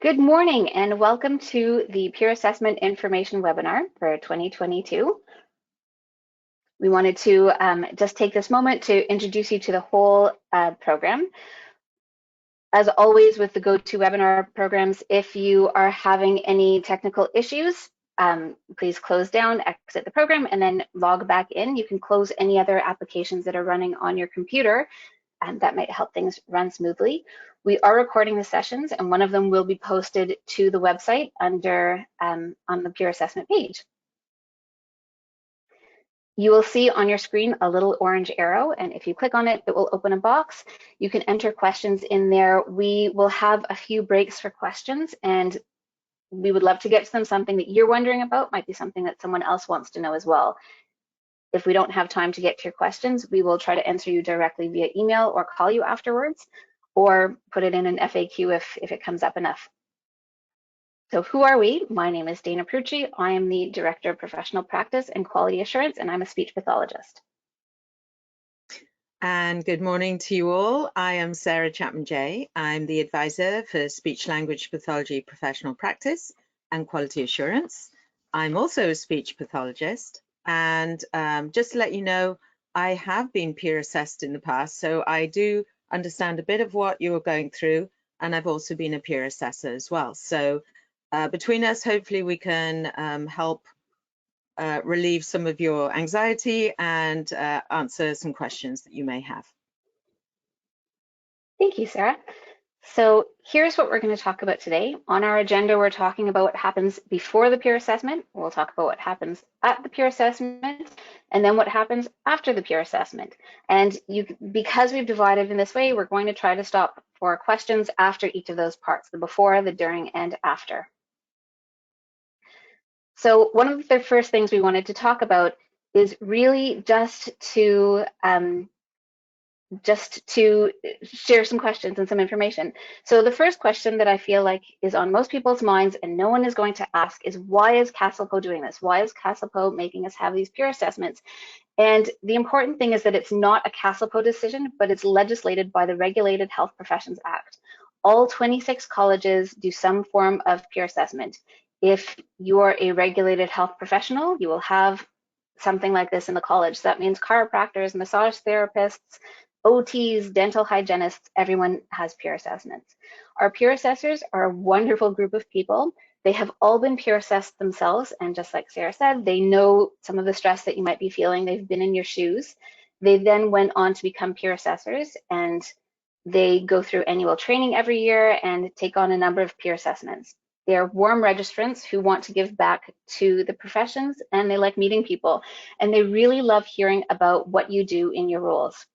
Good morning and welcome to the Peer Assessment Information Webinar for 2022. We wanted to just take this moment to introduce you to the whole program. As always with the GoToWebinar programs, if you are having any technical issues, please close down, exit the program, and then log back in. You can close any other applications that are running on your computer, and that might help things run smoothly. We are recording the sessions, and one of them will be posted to the website under on the peer assessment page. You will see on your screen a little orange arrow, and if you click on it, it will open a box. You can enter questions in there. We will have a few breaks for questions, and we would love to get to them. Something that you're wondering about might be something that someone else wants to know as well. If we don't have time to get to your questions, we will try to answer you directly via email or call you afterwards, or put it in an FAQ if it comes up enough. So who are we? My name is Dana Prucci. I am the Director of Professional Practice and Quality Assurance, and I'm a speech pathologist. And good morning to you all. I am Sarah Chapman-Jay. I'm the advisor for Speech Language Pathology Professional Practice and Quality Assurance. I'm also a speech pathologist. And just to let you know, I have been peer assessed in the past, so I do understand a bit of what you're going through, and I've also been a peer assessor as well. So between us, hopefully we can help relieve some of your anxiety and answer some questions that you may have. Thank you, Sarah. So here's what we're going to talk about today. On our agenda, we're talking about what happens before the peer assessment. We'll talk about what happens at the peer assessment, and then what happens after the peer assessment. And because we've divided in this way, we're going to try to stop for questions after each of those parts, the before, the during, and after. So one of the first things we wanted to talk about is really just to share some questions and some information. So the first question that I feel like is on most people's minds and no one is going to ask is, why is CASLPO doing this? Why is CASLPO making us have these peer assessments? And the important thing is that it's not a CASLPO decision, but it's legislated by the Regulated Health Professions Act. All 26 colleges do some form of peer assessment. If you're a regulated health professional, you will have something like this in the college. So that means chiropractors, massage therapists, OTs, dental hygienists, everyone has peer assessments. Our peer assessors are a wonderful group of people. They have all been peer assessed themselves, and just like Sarah said, they know some of the stress that you might be feeling. They've been in your shoes. They then went on to become peer assessors, and they go through annual training every year and take on a number of peer assessments. They are warm registrants who want to give back to the professions, and they like meeting people, and they really love hearing about what you do in your roles.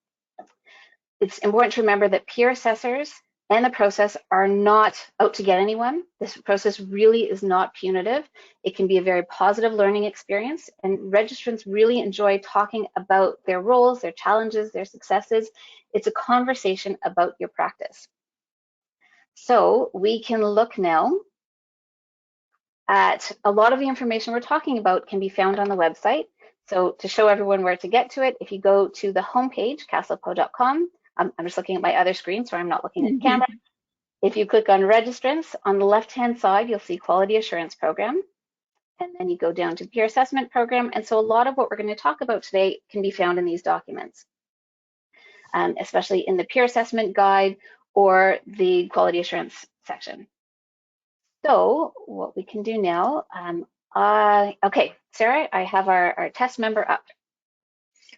It's important to remember that peer assessors and the process are not out to get anyone. This process really is not punitive. It can be a very positive learning experience, and registrants really enjoy talking about their roles, their challenges, their successes. It's a conversation about your practice. So we can look now at a lot of the information we're talking about can be found on the website. So to show everyone where to get to it, if you go to the homepage, caslpo.com, I'm just looking at my other screen, so I'm not looking at the camera. If you click on registrants, on the left-hand side, you'll see Quality Assurance Program. And then you go down to Peer Assessment Program. And so a lot of what we're going to talk about today can be found in these documents, especially in the Peer Assessment Guide or the Quality Assurance section. So what we can do now, okay, Sarah, I have our test member up.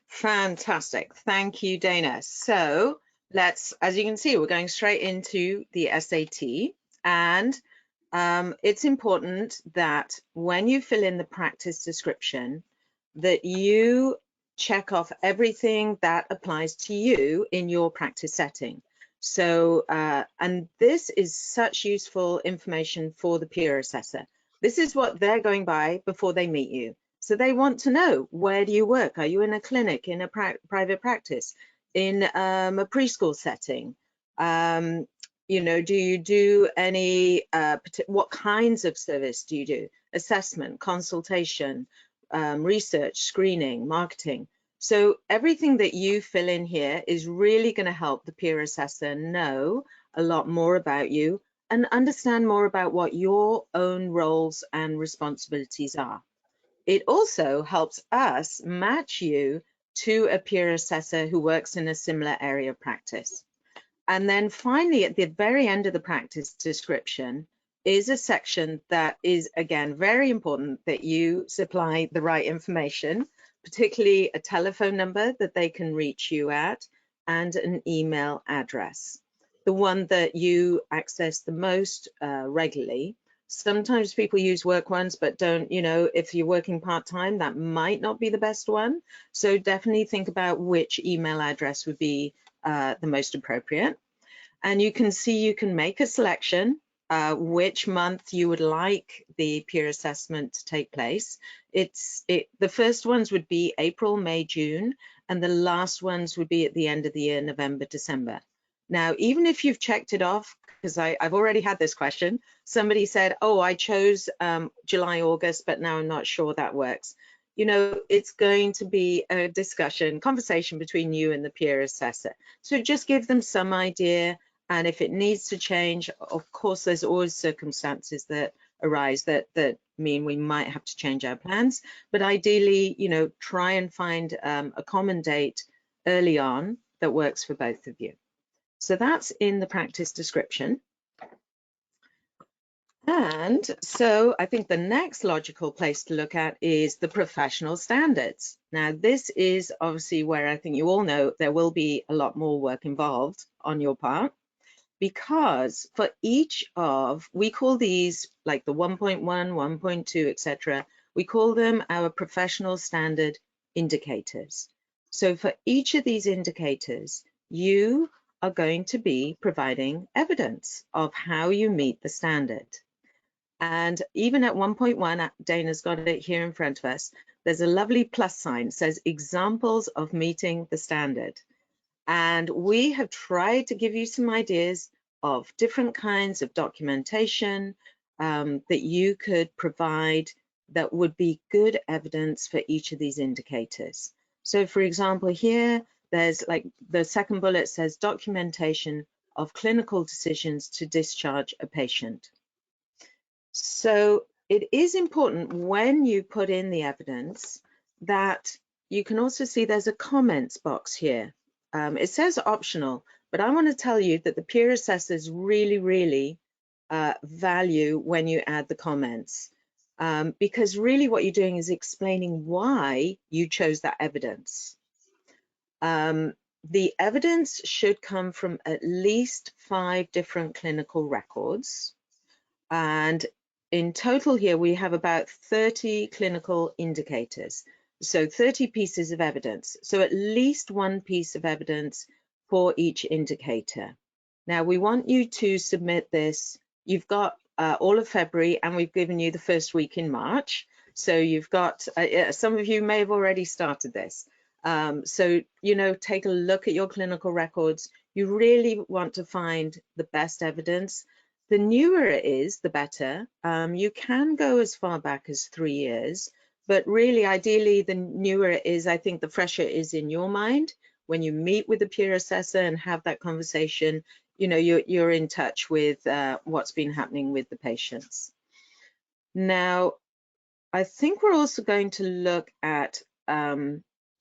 Fantastic. Thank you, Dana. So let's, as you can see, we're going straight into the SAT, and it's important that when you fill in the practice description that you check off everything that applies to you in your practice setting. So, and this is such useful information for the peer assessor. This is what they're going by before they meet you. So they want to know, where do you work? Are you in a clinic, in a private practice, in a preschool setting? You know, do you do any, what kinds of service do you do? Assessment, consultation, research, screening, marketing. So everything that you fill in here is really going to help the peer assessor know a lot more about you and understand more about what your own roles and responsibilities are. It also helps us match you to a peer assessor who works in a similar area of practice. And then finally, at the very end of the practice description is a section that is, again, very important that you supply the right information, particularly a telephone number that they can reach you at and an email address, the one that you access the most regularly. Sometimes people use work ones, but don't, if you're working part-time, that might not be the best one. So definitely think about which email address would be the most appropriate. And you can see you can make a selection which month you would like the peer assessment to take place. The first ones would be April, May, June, and the last ones would be at the end of the year, November, December. Now, even if you've checked it off, because I've already had this question, somebody said, oh, I chose July, August, but now I'm not sure that works. It's going to be a conversation between you and the peer assessor. So just give them some idea. And if it needs to change, of course, there's always circumstances that arise that mean we might have to change our plans. But ideally, try and find a common date early on that works for both of you. So that's in the practice description. And so I think the next logical place to look at is the professional standards. Now, this is obviously where I think you all know there will be a lot more work involved on your part, because for each of, we call these like the 1.1, 1.2, etc. We call them our professional standard indicators. So for each of these indicators, you are going to be providing evidence of how you meet the standard. And even at 1.1, Dana's got it here in front of us, there's a lovely plus sign, it says examples of meeting the standard. And we have tried to give you some ideas of different kinds of documentation that you could provide that would be good evidence for each of these indicators. So for example, here, there's like the second bullet says documentation of clinical decisions to discharge a patient. So it is important when you put in the evidence that you can also see there's a comments box here. It says optional, but I want to tell you that the peer assessors really, really value when you add the comments, because really what you're doing is explaining why you chose that evidence. The evidence should come from at least 5 different clinical records. And in total here, we have about 30 clinical indicators. So 30 pieces of evidence. So at least one piece of evidence for each indicator. Now we want you to submit this. You've got all of February, and we've given you the first week in March. So you've got, some of you may have already started this. So, take a look at your clinical records. You really want to find the best evidence. The newer it is, the better. You can go as far back as 3 years, but really, ideally, the newer it is, I think the fresher it is in your mind. When you meet with the peer assessor and have that conversation, you're in touch with what's been happening with the patients. Now, I think we're also going to look at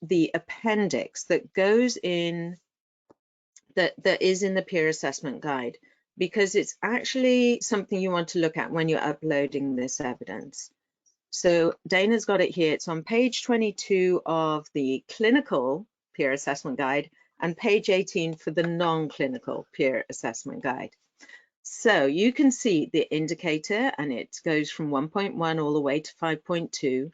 the appendix that goes in, that is in the peer assessment guide, because it's actually something you want to look at when you're uploading this evidence. So Dana's got it here. It's on page 22 of the clinical peer assessment guide and page 18 for the non-clinical peer assessment guide. So you can see the indicator, and it goes from 1.1 all the way to 5.2.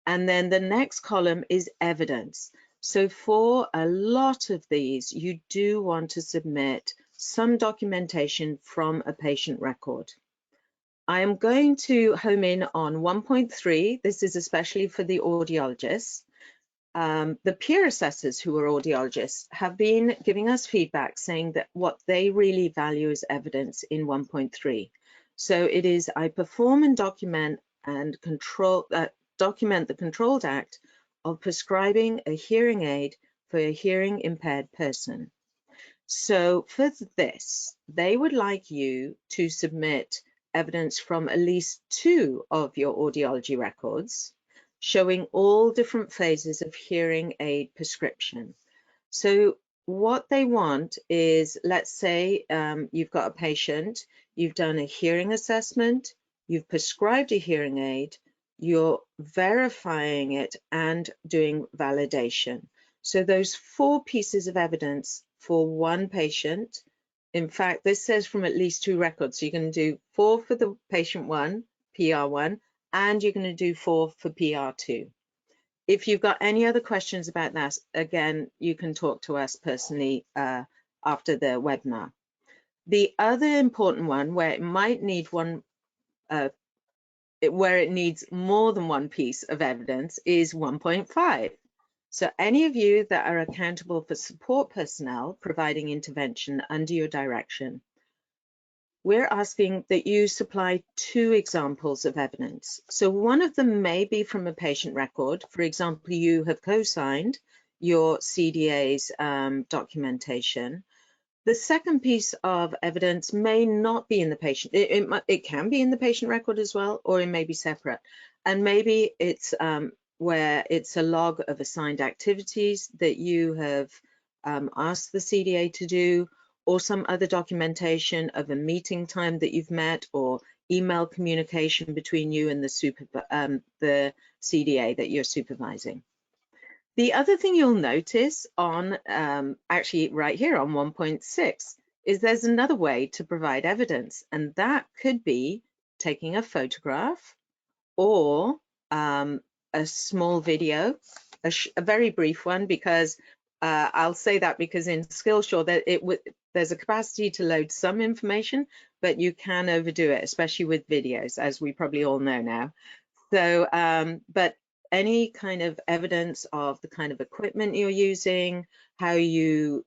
And then the next column is evidence. So for a lot of these, you do want to submit some documentation from a patient record. I am going to home in on 1.3. This is especially for the audiologists. The peer assessors who are audiologists have been giving us feedback saying that what they really value is evidence in 1.3. So it is, I perform and document and document the controlled act of prescribing a hearing aid for a hearing impaired person. So for this, they would like you to submit evidence from at least 2 of your audiology records, showing all different phases of hearing aid prescription. So what they want is, let's say you've got a patient, you've done a hearing assessment, you've prescribed a hearing aid, you're verifying it and doing validation. So those 4 pieces of evidence for one patient. In fact, this says from at least 2 records. So you're going to do 4 for the patient 1, PR1, and you're going to do 4 for PR2. If you've got any other questions about that, again, you can talk to us personally after the webinar. The other important one where it might need where it needs more than one piece of evidence is 1.5. So any of you that are accountable for support personnel providing intervention under your direction, we're asking that you supply 2 examples of evidence. So one of them may be from a patient record. For example, you have co-signed your CDA's documentation. The second piece of evidence may not be in the patient. It can be in the patient record as well, or it may be separate. And maybe it's where it's a log of assigned activities that you have asked the CDA to do, or some other documentation of a meeting time that you've met, or email communication between you and the CDA that you're supervising. The other thing you'll notice on, actually right here on 1.6, is there's another way to provide evidence, and that could be taking a photograph or a small video, a very brief one, because I'll say that because in Skillshare that there's a capacity to load some information, but you can overdo it, especially with videos, as we probably all know now. So, but any kind of evidence of the kind of equipment you're using, how you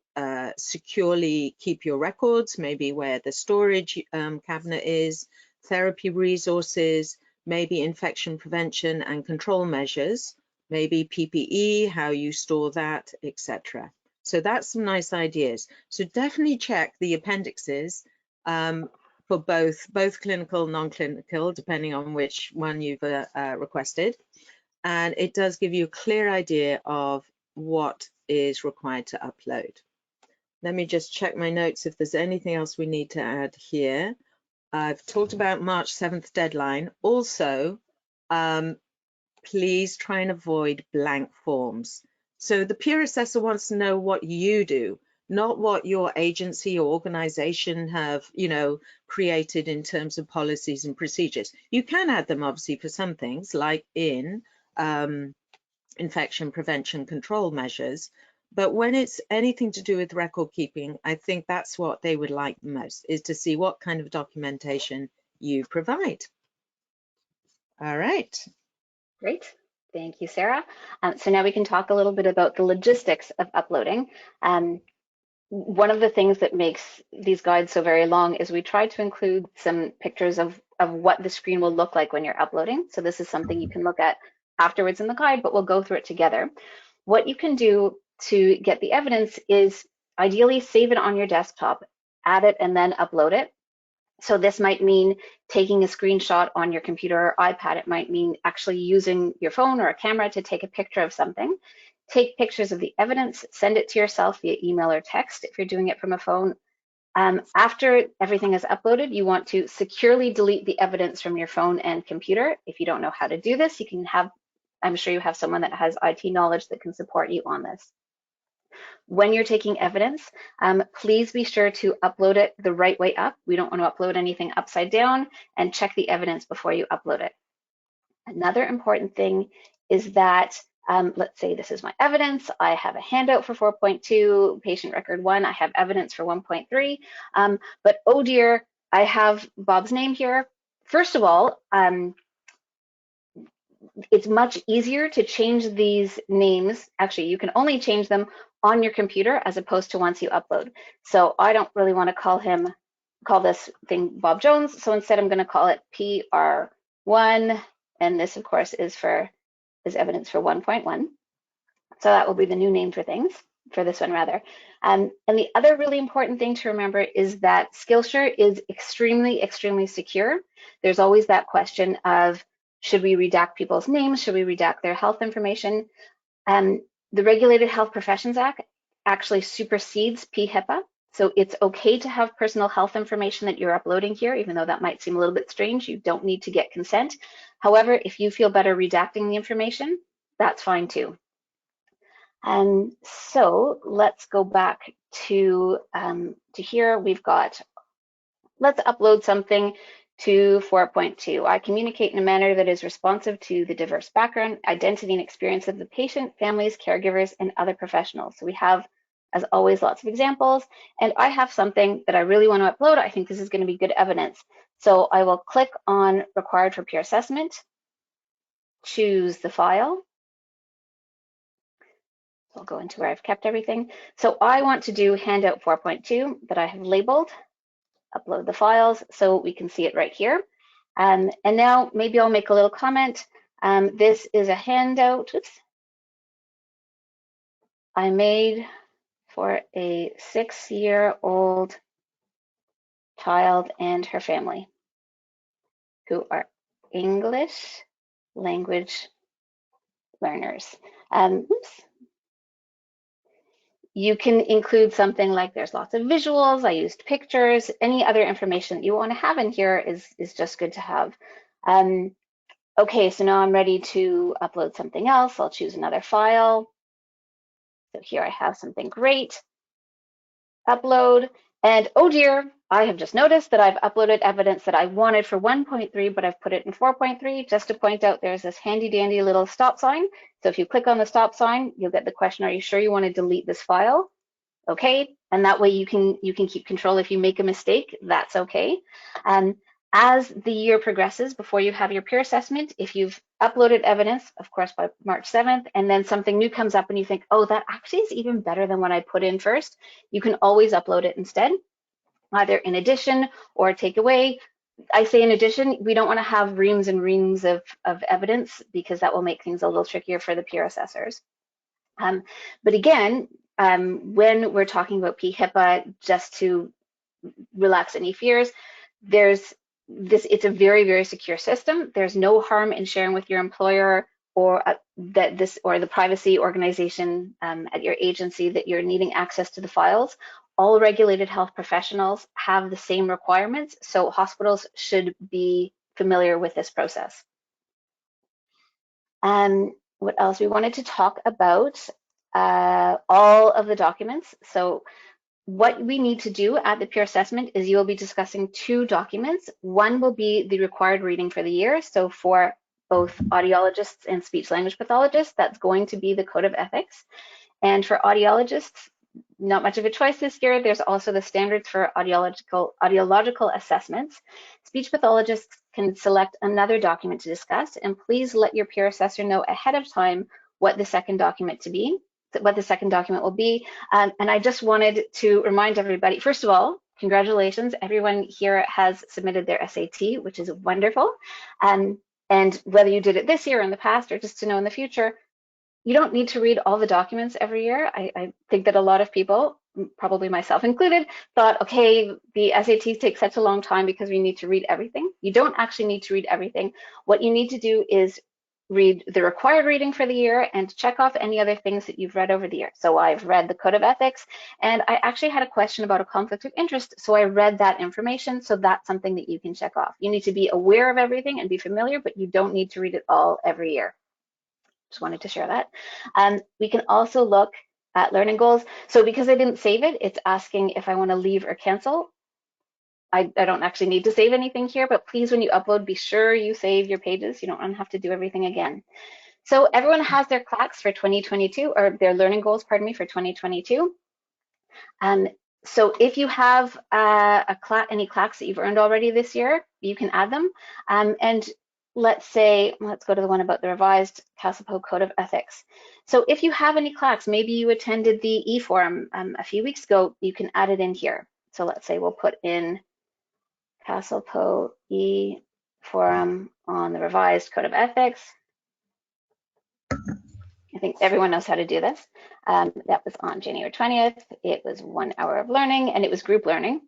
securely keep your records, maybe where the storage cabinet is, therapy resources, maybe infection prevention and control measures, maybe PPE, how you store that, etc. So that's some nice ideas. So definitely check the appendixes for both clinical, non-clinical, depending on which one you've requested. And it does give you a clear idea of what is required to upload. Let me just check my notes if there's anything else we need to add here. I've talked about March 7th deadline. Also, please try and avoid blank forms. So the peer assessor wants to know what you do, not what your agency or organization have, created in terms of policies and procedures. You can add them obviously for some things, like in infection prevention control measures, but when it's anything to do with record keeping, I think that's what they would like the most, is to see what kind of documentation you provide. All right. Great. Thank you, Sarah. So now we can talk a little bit about the logistics of uploading. One of the things that makes these guides so very long is we try to include some pictures of what the screen will look like when you're uploading. So this is something you can look at afterwards in the guide, but we'll go through it together. What you can do to get the evidence is ideally save it on your desktop, add it, and then upload it. So this might mean taking a screenshot on your computer or iPad. It might mean actually using your phone or a camera to take a picture of something. Take pictures of the evidence, send it to yourself via email or text if you're doing it from a phone. After everything is uploaded, you want to securely delete the evidence from your phone and computer. If you don't know how to do this, you can have, I'm sure you have someone that has IT knowledge that can support you on this. When you're taking evidence, please be sure to upload it the right way up. We don't want to upload anything upside down, and check the evidence before you upload it. Another important thing is that, let's say this is my evidence. I have a handout for 4.2, patient record 1. I have evidence for 1.3, but oh dear, I have Bob's name here. First of all, it's much easier to change these names. Actually, you can only change them on your computer as opposed to once you upload. So I don't really want to call this thing Bob Jones. So instead I'm going to call it PR1. And this of course is evidence for 1.1. So that will be the new name for things. for this one rather. And the other really important thing to remember is that Skillshare is extremely, extremely secure. There's always that question of, should we redact people's names? Should we redact their health information? The Regulated Health Professions Act actually supersedes PHIPAA. So it's okay to have personal health information that you're uploading here, even though that might seem a little bit strange. You don't need to get consent. However, if you feel better redacting the information, that's fine too. So let's go back to here. We've got, let's upload something to 4.2. I communicate in a manner that is responsive to the diverse background, identity, and experience of the patient, families, caregivers, and other professionals. So we have, as always, lots of examples. And I have something that I really want to upload. I think this is going to be good evidence. So I will click on Required for Peer Assessment, choose the file. I'll go into where I've kept everything. So I want to do handout 4.2 that I have labeled, upload the files so we can see it right here. And now maybe I'll make a little comment. This is a handout I made for a 6-year-old child and her family who are English language learners. You can include something like there's lots of visuals, I used pictures, any other information that you want to have in here is just good to have. Okay, so now I'm ready to upload something else. I'll choose another file. So here I have something great. Upload, and oh dear, I have just noticed that I've uploaded evidence that I wanted for 1.3, but I've put it in 4.3. Just to point out, there's this handy dandy little stop sign. So if you click on the stop sign, you'll get the question, are you sure you want to delete this file? Okay, and that way you can keep control. If you make a mistake, that's okay. As the year progresses, before you have your peer assessment, if you've uploaded evidence, of course, by March 7th, and then something new comes up and you think, oh, that actually is even better than what I put in first, you can always upload it instead, either in addition or take away. I say in addition, we don't want to have reams and reams of evidence because that will make things a little trickier for the peer assessors. But again, when we're talking about PHIPAA, just to relax any fears, it's a very, very secure system. There's no harm in sharing with your employer or the privacy organization at your agency that you're needing access to the files. All regulated health professionals have the same requirements, so hospitals should be familiar with this process. What else? We wanted to talk about all of the documents. So what we need to do at the peer assessment is you'll be discussing 2 documents. One will be the required reading for the year. So for both audiologists and speech language pathologists, that's going to be the Code of Ethics. And for audiologists, not much of a choice this year. There's also the standards for audiological assessments. Speech pathologists can select another document to discuss, and please let your peer assessor know ahead of time what the second document will be. And I just wanted to remind everybody, first of all, congratulations, everyone here has submitted their SAT, which is wonderful. And whether you did it this year or in the past, or just to know in the future, you don't need to read all the documents every year. I think that a lot of people, probably myself included, thought, okay, the SATs take such a long time because we need to read everything. You don't actually need to read everything. What you need to do is read the required reading for the year and check off any other things that you've read over the year. So I've read the Code of Ethics, and I actually had a question about a conflict of interest, so I read that information, so that's something that you can check off. You need to be aware of everything and be familiar, but you don't need to read it all every year. Just wanted to share that. We can also look at learning goals. So because I didn't save it, it's asking if I want to leave or cancel. I don't actually need to save anything here, but please, when you upload, be sure you save your pages. You don't have to do everything again. So everyone has their CLACs for 2022, or their learning goals, pardon me, for 2022. So if you have any CLACs that you've earned already this year, you can add them. And let's go to the one about the revised CASAPO Code of Ethics. So if you have any CLACs, maybe you attended the e-forum a few weeks ago, you can add it in here. So let's say we'll put in CASAPO e-forum on the revised Code of Ethics. I think everyone knows how to do this. That was on January 20th. It was 1 hour of learning, and it was group learning.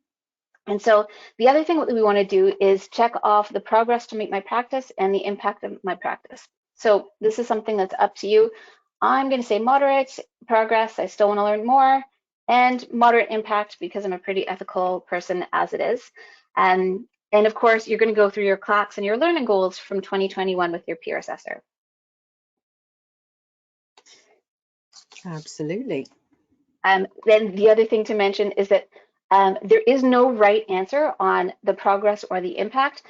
And so the other thing that we want to do is check off the progress to meet my practice and the impact of my practice. So this is something that's up to you. I'm going to say moderate progress. I still want to learn more, and moderate impact because I'm a pretty ethical person as it is. And of course, you're going to go through your clocks and your learning goals from 2021 with your peer assessor. Absolutely. Then the other thing to mention is that there is no right answer on the progress or the impact.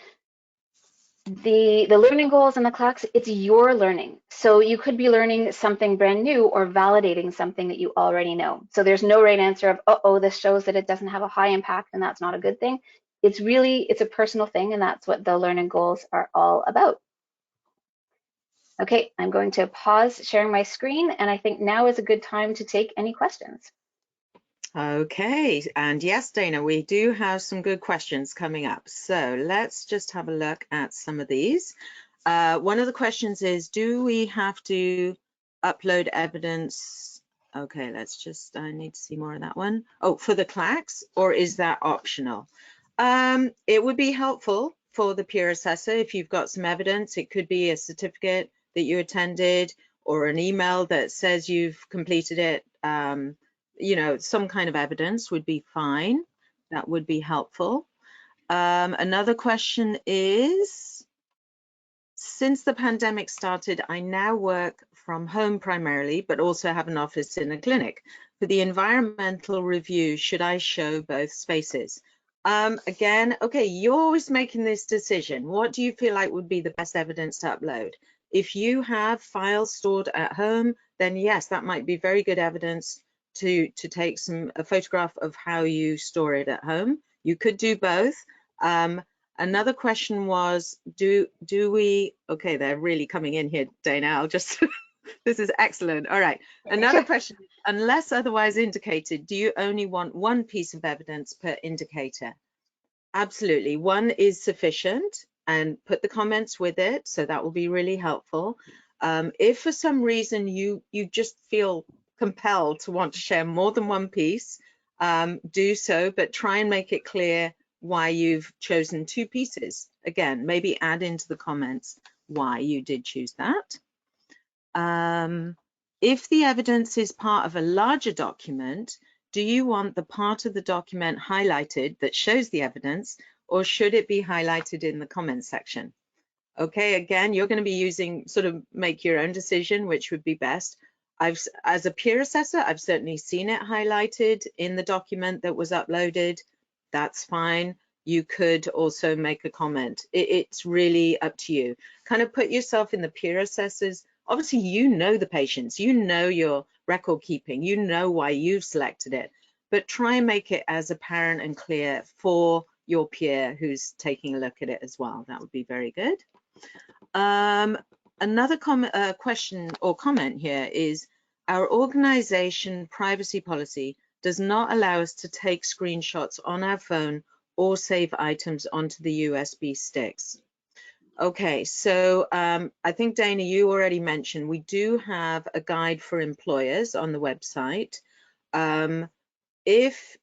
The learning goals and the clocks, it's your learning. So you could be learning something brand new or validating something that you already know. So there's no right answer of, oh, this shows that it doesn't have a high impact and that's not a good thing. It's a personal thing, and that's what the learning goals are all about. Okay, I'm going to pause sharing my screen, and I think now is a good time to take any questions. Okay, and yes, Dana, we do have some good questions coming up. So let's just have a look at some of these. One of the questions is, do we have to upload evidence? Okay, I need to see more of that one. Oh, for the CLACs, or is that optional? It would be helpful for the peer assessor if you've got some evidence. It could be a certificate that you attended or an email that says you've completed it. You know, some kind of evidence would be fine. That would be helpful. Another question is, since the pandemic started, I now work from home primarily, but also have an office in a clinic. For the environmental review, should I show both spaces? Again, okay, you're always making this decision. What do you feel like would be the best evidence to upload? If you have files stored at home, then yes, that might be very good evidence to take a photograph of how you store it at home. You could do both. Another question was, do we, okay, they're really coming in here, Dana, I'll just, this is excellent. All right, another question, unless otherwise indicated, do you only want one piece of evidence per indicator? Absolutely, one is sufficient, and put the comments with it, so that will be really helpful. If for some reason you just feel compelled to want to share more than one piece, do so, but try and make it clear why you've chosen two pieces. Again, maybe add into the comments why you did choose that. If the evidence is part of a larger document, do you want the part of the document highlighted that shows the evidence, or should it be highlighted in the comments section? Okay, again, you're going to be make your own decision, which would be best. As a peer assessor, I've certainly seen it highlighted in the document that was uploaded. That's fine. You could also make a comment. It's really up to you. Kind of put yourself in the peer assessors. Obviously, you know the patients, you know your record keeping, you know why you've selected it, but try and make it as apparent and clear for your peer who's taking a look at it as well. That would be very good. Another question or comment here is, our organization privacy policy does not allow us to take screenshots on our phone or save items onto the USB sticks. Okay, so I think, Dana, you already mentioned we do have a guide for employers on the website. If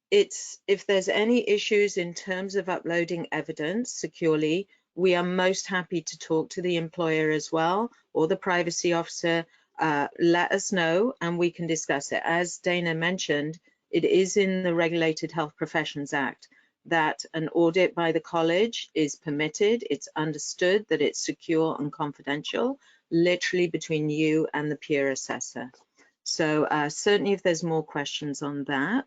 there's any issues in terms of uploading evidence securely, we are most happy to talk to the employer as well, or the privacy officer. Let us know and we can discuss it. As Dana mentioned, it is in the Regulated Health Professions Act that an audit by the college is permitted. It's understood that it's secure and confidential, literally between you and the peer assessor. So certainly if there's more questions on that.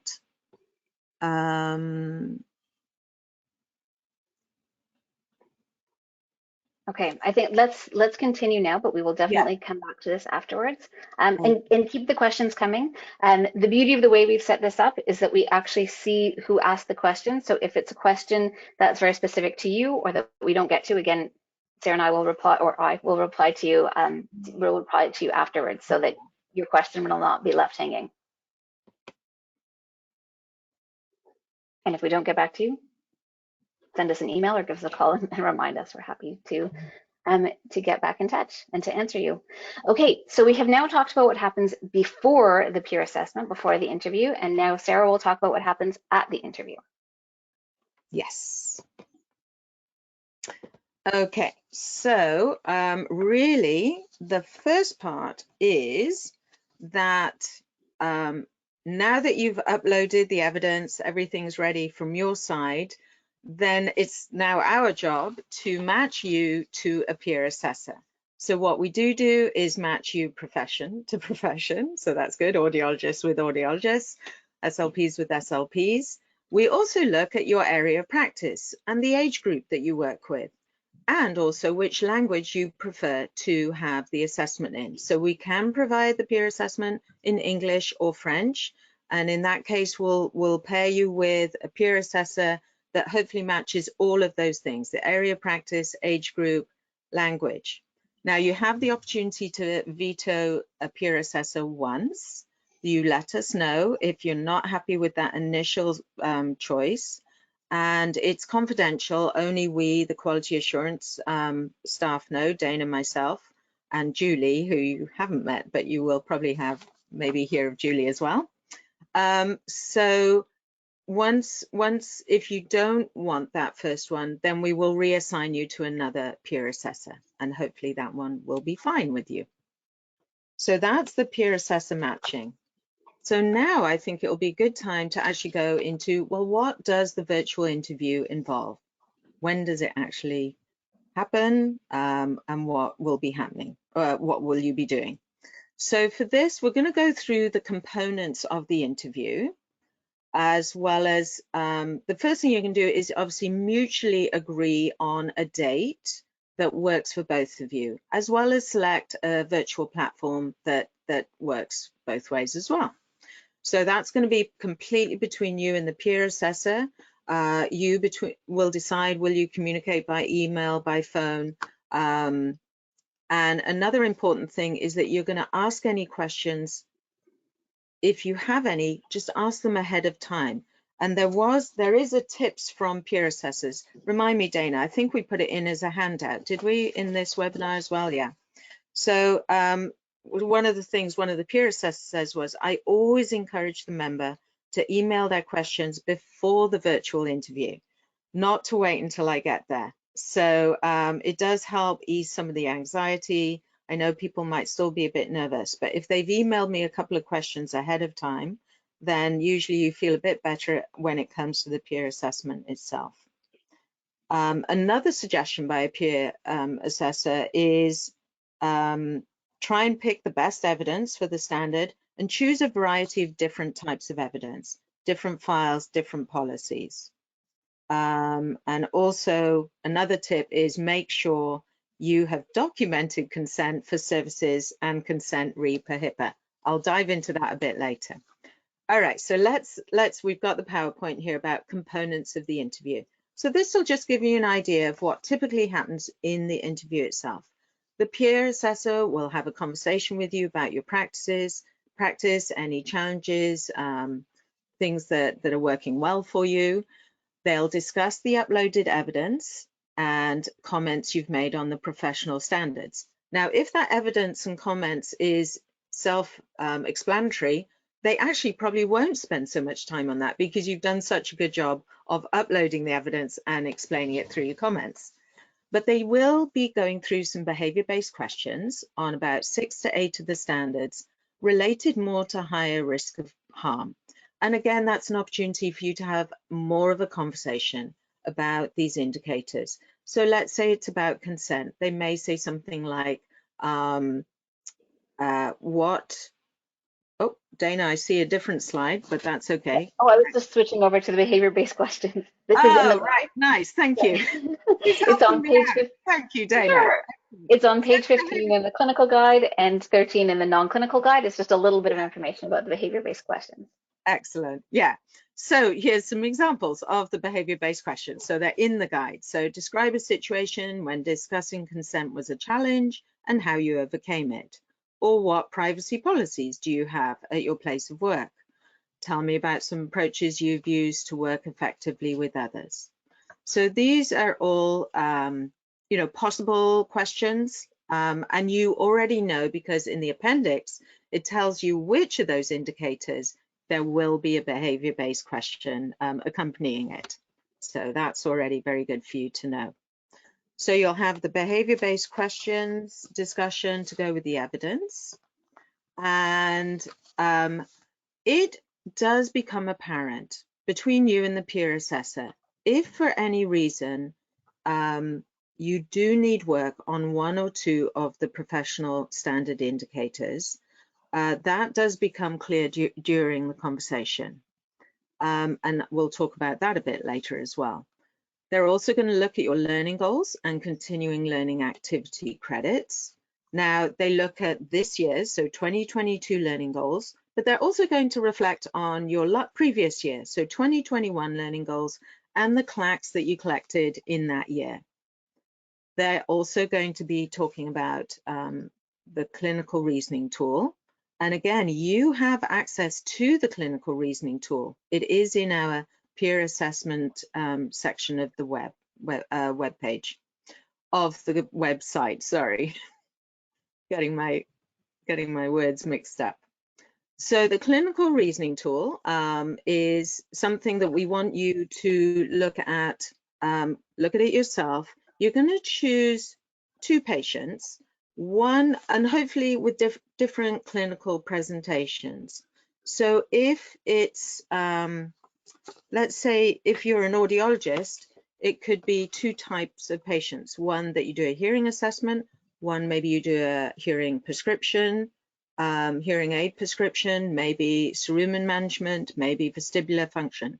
Okay, I think let's continue now, but we will definitely come back to this afterwards. And keep the questions coming. The beauty of the way we've set this up is that we actually see who asked the question. So if it's a question that's very specific to you or that we don't get to, again, Sarah and I will reply, or I will reply to you. We'll reply to you afterwards, so that your question will not be left hanging. And if we don't get back to you, send us an email or give us a call and remind us. We're happy to to get back in touch and to answer you. Okay, so we have now talked about what happens before the peer assessment, before the interview, and now Sarah will talk about what happens at the interview. Yes. Okay, so really the first part is that now that you've uploaded the evidence, everything's ready from your side, then it's now our job to match you to a peer assessor. So what we do is match you profession to profession. So that's good, audiologists with audiologists, SLPs with SLPs. We also look at your area of practice and the age group that you work with, and also which language you prefer to have the assessment in. So we can provide the peer assessment in English or French, and in that case we'll pair you with a peer assessor that hopefully matches all of those things: the area of practice, age group, language. Now you have the opportunity to veto a peer assessor once. You let us know if you're not happy with that initial choice. And it's confidential. Only we, the quality assurance staff, know, Dana, myself, and Julie, who you haven't met, but you will probably have maybe hear of Julie as well. So once if you don't want that first one, then we will reassign you to another peer assessor, and hopefully that one will be fine with you. So that's the peer assessor matching. So now I think it will be a good time to actually go into, well, what does the virtual interview involve? When does it actually happen? And what will be happening? What will you be doing? So for this, we're going to go through the components of the interview, as well as the first thing you can do is obviously mutually agree on a date that works for both of you, as well as select a virtual platform that works both ways as well. So that's going to be completely between you and the peer assessor. You will decide, will you communicate by email, by phone? And another important thing is that you're going to ask any questions. If you have any, just ask them ahead of time. And there is a tips from peer assessors. Remind me, Dana, I think we put it in as a handout. Did we in this webinar as well? Yeah. So one of the peer assessors says was, I always encourage the member to email their questions before the virtual interview, not to wait until I get there. So it does help ease some of the anxiety. I know people might still be a bit nervous, but if they've emailed me a couple of questions ahead of time, then usually you feel a bit better when it comes to the peer assessment itself. Another suggestion by a peer assessor is try and pick the best evidence for the standard and choose a variety of different types of evidence, different files, different policies. And also another tip is make sure you have documented consent for services and consent re per HIPAA. I'll dive into that a bit later. All right, so we've got the PowerPoint here about components of the interview. So this will just give you an idea of what typically happens in the interview itself. The peer assessor will have a conversation with you about your practice, any challenges, things that are working well for you. They'll discuss the uploaded evidence and comments you've made on the professional standards. Now, if that evidence and comments is self-explanatory, they actually probably won't spend so much time on that because you've done such a good job of uploading the evidence and explaining it through your comments. But they will be going through some behavior-based questions on about 6 to 8 of the standards related more to higher risk of harm. And again, that's an opportunity for you to have more of a conversation about these indicators. So let's say it's about consent. They may say something like, oh, Dana, I see a different slide, but that's okay. Oh, I was just switching over to the behavior-based questions. This is in the right, nice, thank you. It's on page 15. Thank you, Dana. Sure. It's on page 15 in the clinical guide and 13 in the non-clinical guide. It's just a little bit of information about the behavior-based questions. Excellent, yeah. So here's some examples of the behavior-based questions. So they're in the guide. So describe a situation when discussing consent was a challenge and how you overcame it. Or what privacy policies do you have at your place of work? Tell me about some approaches you've used to work effectively with others. So these are all possible questions. And you already know, because in the appendix, it tells you which of those indicators there will be a behavior-based question accompanying it. So that's already very good for you to know. So you'll have the behavior-based questions discussion to go with the evidence. And it does become apparent between you and the peer assessor, if for any reason you do need work on one or two of the professional standard indicators, that does become clear during the conversation. And we'll talk about that a bit later as well. They're also going to look at your learning goals and continuing learning activity credits. Now, they look at this year's, so 2022 learning goals, but they're also going to reflect on your previous year, so 2021 learning goals and the CLACs that you collected in that year. They're also going to be talking about the clinical reasoning tool. And again, you have access to the clinical reasoning tool. It is in our peer assessment section of the web page of the website. Sorry, getting my words mixed up. So the clinical reasoning tool is something that we want you to look at it yourself. You're going to choose 2 patients, one, and hopefully with different clinical presentations. So if it's, let's say if you're an audiologist, it could be 2 types of patients. One that you do a hearing assessment, one maybe you do a hearing prescription, hearing aid prescription, maybe cerumen management, maybe vestibular function.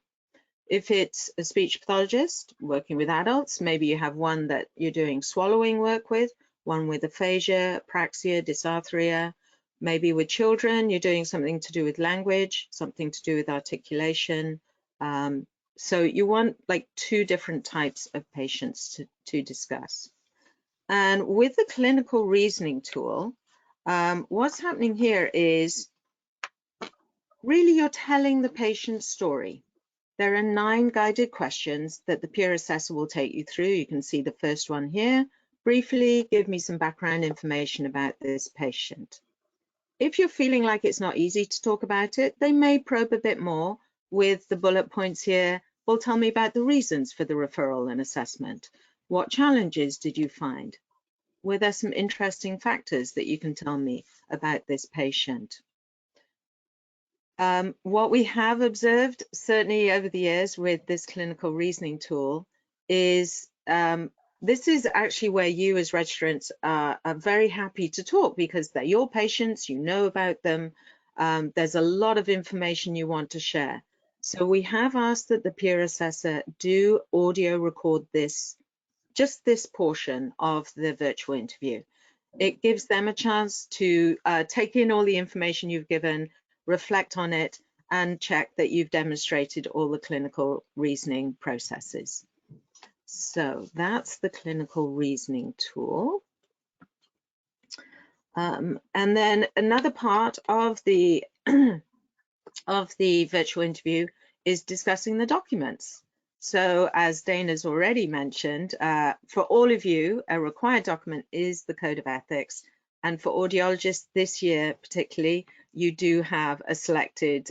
If it's a speech pathologist working with adults, maybe you have one that you're doing swallowing work with, one with aphasia, apraxia, dysarthria. Maybe with children, you're doing something to do with language, something to do with articulation. So you want like 2 different types of patients to discuss. And with the clinical reasoning tool, what's happening here is really you're telling the patient's story. There are 9 guided questions that the peer assessor will take you through. You can see the first one here. Briefly, give me some background information about this patient. If you're feeling like it's not easy to talk about it, they may probe a bit more with the bullet points here. Well, tell me about the reasons for the referral and assessment. What challenges did you find? Were there some interesting factors that you can tell me about this patient? What we have observed, certainly over the years with this clinical reasoning tool, is this is actually where you as registrants are very happy to talk, because they're your patients, you know about them. There's a lot of information you want to share. So we have asked that the peer assessor do audio record just this portion of the virtual interview. It gives them a chance to take in all the information you've given, reflect on it, and check that you've demonstrated all the clinical reasoning processes. So that's the clinical reasoning tool. And then another part of the virtual interview is discussing the documents. So as Dana's already mentioned, for all of you, a required document is the Code of Ethics. And for audiologists this year particularly, you do have a selected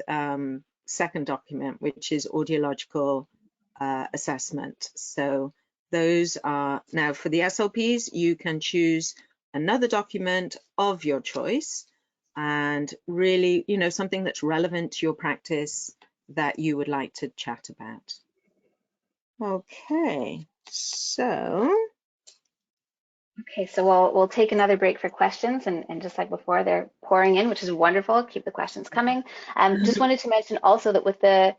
second document, which is audiological assessment. So those are, now for the SLPs, you can choose another document of your choice, and really, something that's relevant to your practice that you would like to chat about. Okay, so. Okay, so we'll take another break for questions, and just like before, they're pouring in, which is wonderful. Keep the questions coming. Just wanted to mention also that with the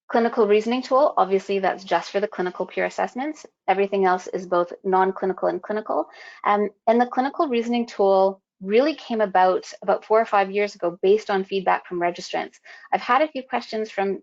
clinical reasoning tool, obviously that's just for the clinical peer assessments. Everything else is both non-clinical and clinical. And the clinical reasoning tool really came about 4 or 5 years ago based on feedback from registrants. I've had a few questions from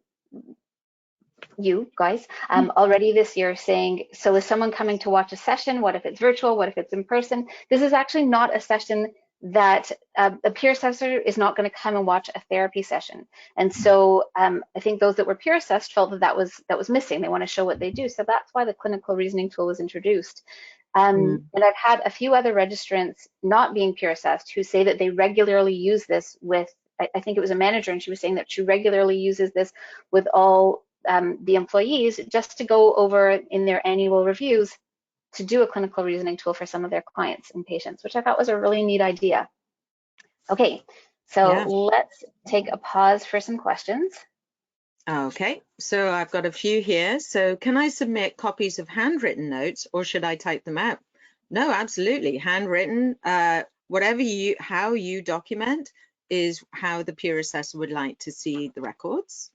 you guys already this year saying, so is someone coming to watch a session? What if it's virtual? What if it's in person? This is actually not a session that a peer assessor is not going to come and watch a therapy session. And so I think those that were peer assessed felt that that was missing. They want to show what they do. So that's why the clinical reasoning tool was introduced. And I've had a few other registrants not being peer assessed who say that they regularly use this with, I think it was a manager, and she was saying that she regularly uses this with all the employees just to go over in their annual reviews to do a clinical reasoning tool for some of their clients and patients, which I thought was a really neat idea. Okay, so let's take a pause for some questions. Okay, so I've got a few here. So can I submit copies of handwritten notes or should I type them out? No, absolutely. Handwritten, whatever how you document is how the peer assessor would like to see the records.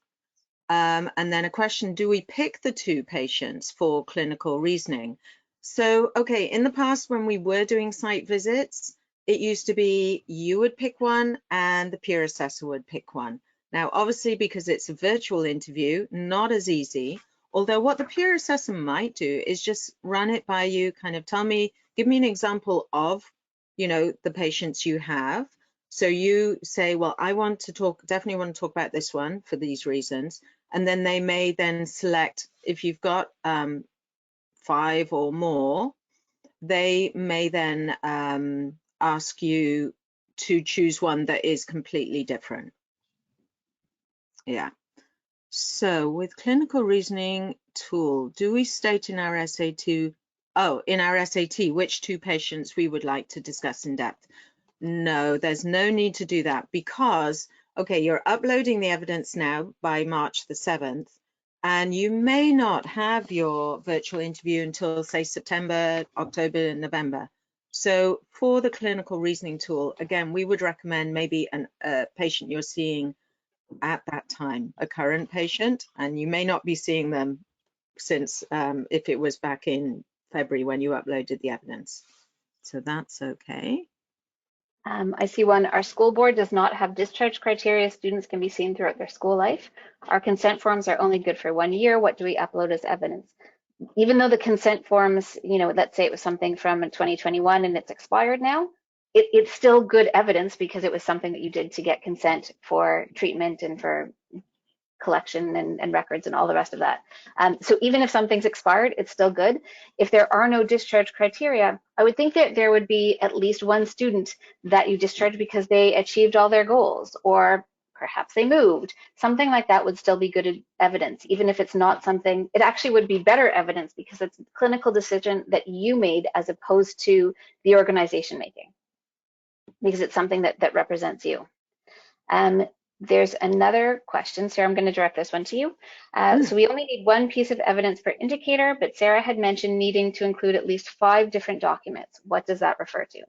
And then a question, do we pick the two patients for clinical reasoning? So, okay, in the past when we were doing site visits, it used to be you would pick one and the peer assessor would pick one. Now, obviously, because it's a virtual interview, not as easy, although what the peer assessor might do is just run it by you, kind of give me an example of, the patients you have. So you say, well, definitely want to talk about this one for these reasons. And then they may then select, if you've got 5 or more, they may then ask you to choose one that is completely different. Yeah. So with clinical reasoning tool, do we state in our SAT, which two patients we would like to discuss in depth? No, there's no need to do that because, okay, you're uploading the evidence now by March the 7th, and you may not have your virtual interview until, say, September, October, November. So for the clinical reasoning tool, again, we would recommend maybe a patient you're seeing at that time, a current patient, and you may not be seeing them since if it was back in February when you uploaded the evidence. So that's okay. I see one, our school board does not have discharge criteria students can be seen throughout their school life. Our consent forms are only good for 1 year. What do we upload as evidence? Even though the consent forms, let's say it was something from 2021 and it's expired now, it's still good evidence because it was something that you did to get consent for treatment and for collection and records and all the rest of that. So even if something's expired, it's still good. If there are no discharge criteria, I would think that there would be at least one student that you discharge because they achieved all their goals, or perhaps they moved. Something like that would still be good evidence, even if it's not something, it actually would be better evidence because it's a clinical decision that you made as opposed to the organization making, because it's something that represents you. There's another question, Sarah, I'm going to direct this one to you. So we only need one piece of evidence per indicator, but Sarah had mentioned needing to include at least 5 different documents. What does that refer to?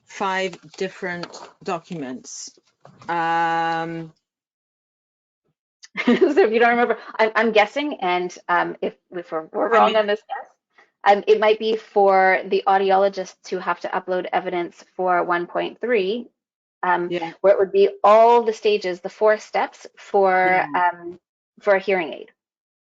5 different documents. So if you don't remember, I'm guessing, and if we're wrong on this guess, it might be for the audiologists who have to upload evidence for 1.3. Where it would be all the stages, the 4 steps for a hearing aid.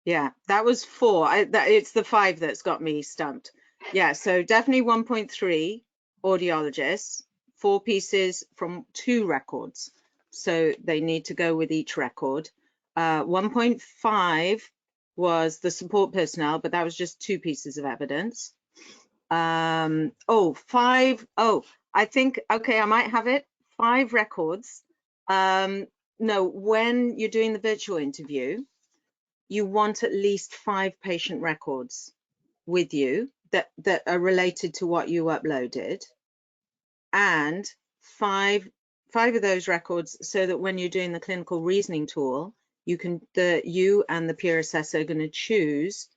Yeah, that was 4. It's the 5 that's got me stumped. Yeah, so definitely 1.3 audiologists, 4 pieces from 2 records. So they need to go with each record. 1.5 was the support personnel, but that was just 2 pieces of evidence. 5. I think, okay, I might have it. 5 records. No, when you're doing the virtual interview, you want at least 5 patient records with you that are related to what you uploaded, and 5 of those records so that when you're doing the clinical reasoning tool, you and the peer assessor are going to choose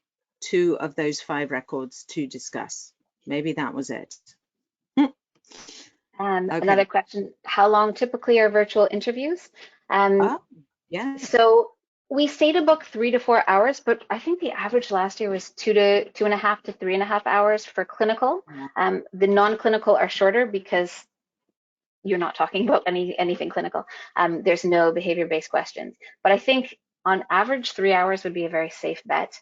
2 of those 5 records to discuss. Maybe that was it. Okay. Another question, how long typically are virtual interviews? Yeah. So we say to book 3 to 4 hours, but I think the average last year was 2.5 to 3.5 hours for clinical. The non-clinical are shorter because you're not talking about anything clinical. There's no behavior-based questions. But I think on average, 3 hours would be a very safe bet.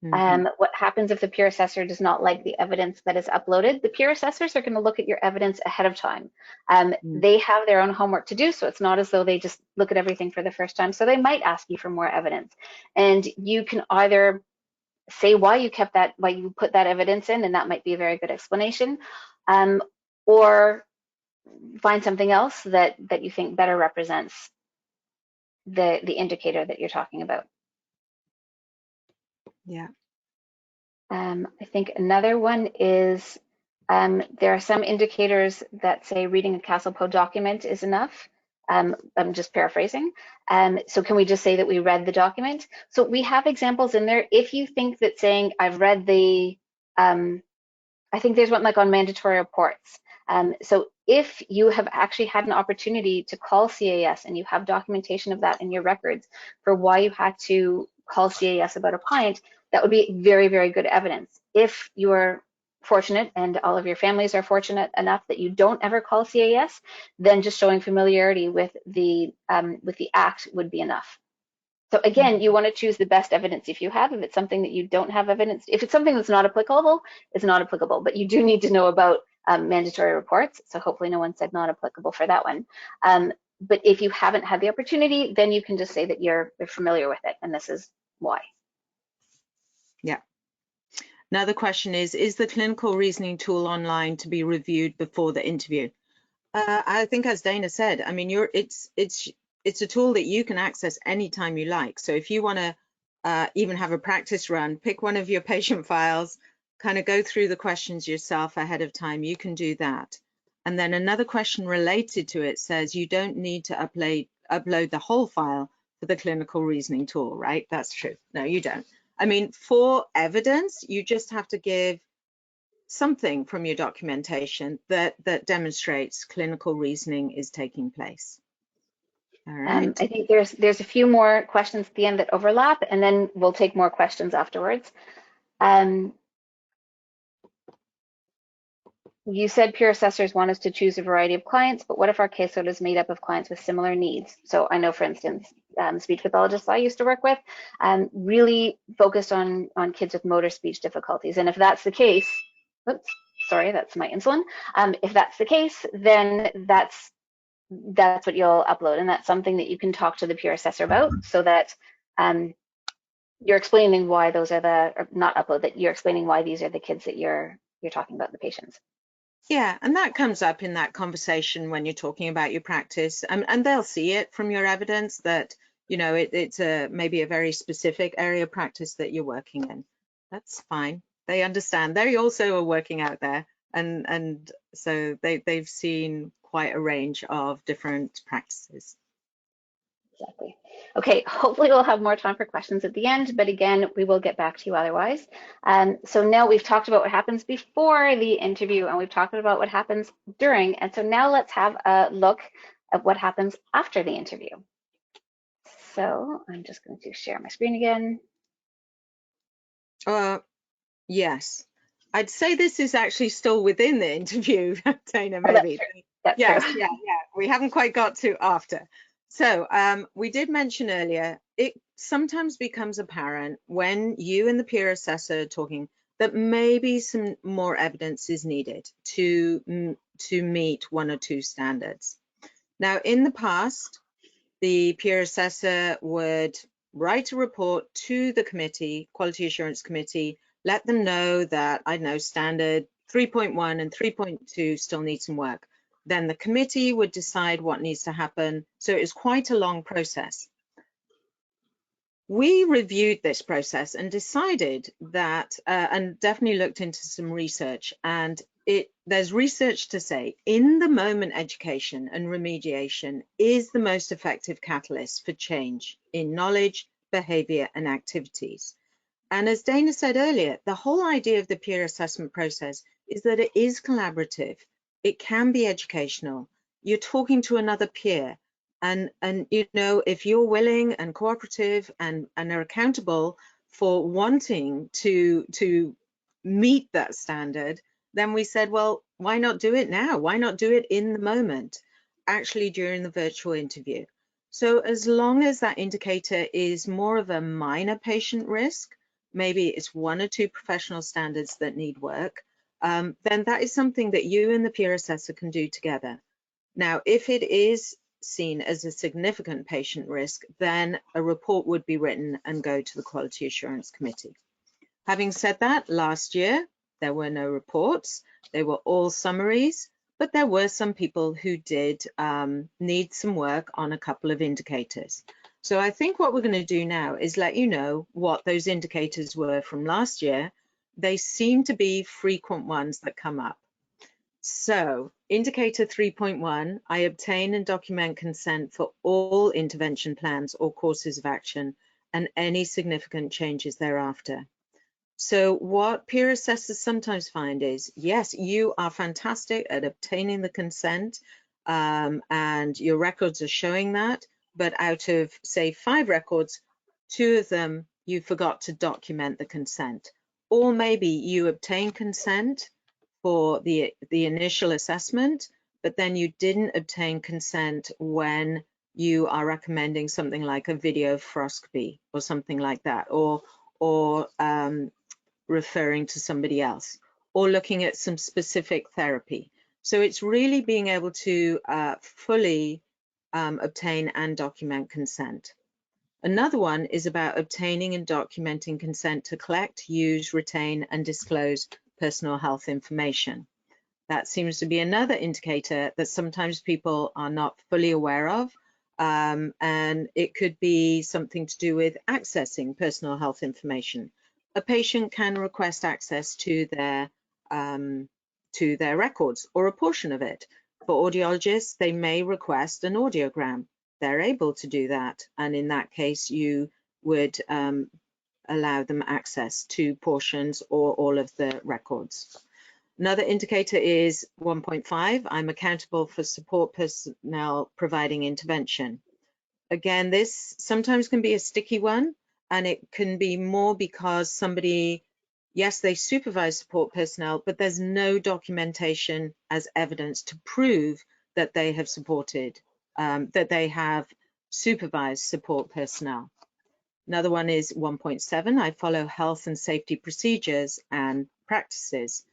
Mm-hmm. What happens if the peer assessor does not like the evidence that is uploaded? The peer assessors are going to look at your evidence ahead of time. They have their own homework to do, so it's not as though they just look at everything for the first time. So they might ask you for more evidence, and you can either say why you kept that, why you put that evidence in, and that might be a very good explanation, or find something else that you think better represents the indicator that you're talking about. Yeah. I think another one is there are some indicators that say reading a Castle Poe document is enough. I'm just paraphrasing. So can we just say that we read the document? So we have examples in there. If you think that saying I've read the, I think there's one like on mandatory reports. So if you have actually had an opportunity to call CAS and you have documentation of that in your records for why you had to call CAS about a client, that would be very, very good evidence. If you're fortunate and all of your families are fortunate enough that you don't ever call CAS, then just showing familiarity with the act would be enough. So again, you want to choose the best evidence if you have. If it's something that you don't have evidence, if it's something that's not applicable, it's not applicable. But you do need to know about mandatory reports. So hopefully no one said not applicable for that one. But if you haven't had the opportunity, then you can just say that you're familiar with it, and this is why. Yeah. Another question is the clinical reasoning tool online to be reviewed before the interview? I think, as Dana said, I mean, it's a tool that you can access anytime you like. So if you want to even have a practice run, pick one of your patient files, kind of go through the questions yourself ahead of time, you can do that. And then another question related to it says you don't need to upload the whole file for the clinical reasoning tool, right? That's true. No, you don't. I mean, for evidence, you just have to give something from your documentation that demonstrates clinical reasoning is taking place. All right. I think there's a few more questions at the end that overlap, and then we'll take more questions afterwards. You said peer assessors want us to choose a variety of clients, but what if our caseload is made up of clients with similar needs? So I know, for instance, speech pathologists I used to work with really focused on kids with motor speech difficulties. And if that's the case, oops, sorry, that's my insulin. If that's the case, then that's what you'll upload. And that's something that you can talk to the peer assessor about, so that you're explaining why those are or not upload, that you're explaining why these are the kids that you're talking about, the patients. Yeah, and that comes up in that conversation when you're talking about your practice, and they'll see it from your evidence that, you know, it's maybe a very specific area of practice that you're working in. That's fine. They understand. They also are working out there, and so they've seen quite a range of different practices. Exactly. Okay, hopefully we'll have more time for questions at the end, but again, we will get back to you otherwise. So now we've talked about what happens before the interview, and we've talked about what happens during, and so now let's have a look at what happens after the interview. So I'm just going to share my screen again. Yes. I'd say this is actually still within the interview, Dana, maybe. That's yes, true. yeah. We haven't quite got to after. So we did mention earlier, it sometimes becomes apparent when you and the peer assessor are talking that maybe some more evidence is needed to meet one or two standards. Now, in the past, the peer assessor would write a report to the committee, Quality Assurance Committee, let them know that, I don't know, standard 3.1 and 3.2 still need some work. Then the committee would decide what needs to happen. So it was quite a long process. We reviewed this process and decided that, and definitely looked into some research, and there's research to say in the moment education and remediation is the most effective catalyst for change in knowledge, behavior, and activities. And as Dana said earlier, the whole idea of the peer assessment process is that it is collaborative. It can be educational. You're talking to another peer. And you know, if you're willing and cooperative and are accountable for wanting to meet that standard, then we said, well, why not do it now? Why not do it in the moment, actually during the virtual interview? So as long as that indicator is more of a minor patient risk, maybe it's one or two professional standards that need work, then that is something that you and the peer assessor can do together. Now, if it is seen as a significant patient risk, then a report would be written and go to the Quality Assurance Committee. Having said that, last year, there were no reports. They were all summaries, but there were some people who did need some work on a couple of indicators. So I think what we're going to do now is let you know what those indicators were from last year. They seem to be frequent ones that come up. So indicator 3.1, I obtain and document consent for all intervention plans or courses of action and any significant changes thereafter. So what peer assessors sometimes find is, yes, you are fantastic at obtaining the consent and your records are showing that, but out of, say, 5 records, 2 of them, you forgot to document the consent. Or maybe you obtain consent for the initial assessment, but then you didn't obtain consent when you are recommending something like a video fluoroscopy or something like that, or referring to somebody else, or looking at some specific therapy. So it's really being able to fully obtain and document consent. Another one is about obtaining and documenting consent to collect, use, retain, and disclose personal health information. That seems to be another indicator that sometimes people are not fully aware of, and it could be something to do with accessing personal health information. A patient can request access to their records or a portion of it. For audiologists, they may request an audiogram. They're able to do that, and in that case, you would allow them access to portions or all of the records. Another indicator is 1.5, I'm accountable for support personnel providing intervention. Again, this sometimes can be a sticky one, and it can be more because somebody, yes, they supervise support personnel, but there's no documentation as evidence to prove that they have supported, that they have supervised support personnel. Another one is 1.7, I follow health and safety procedures and practices.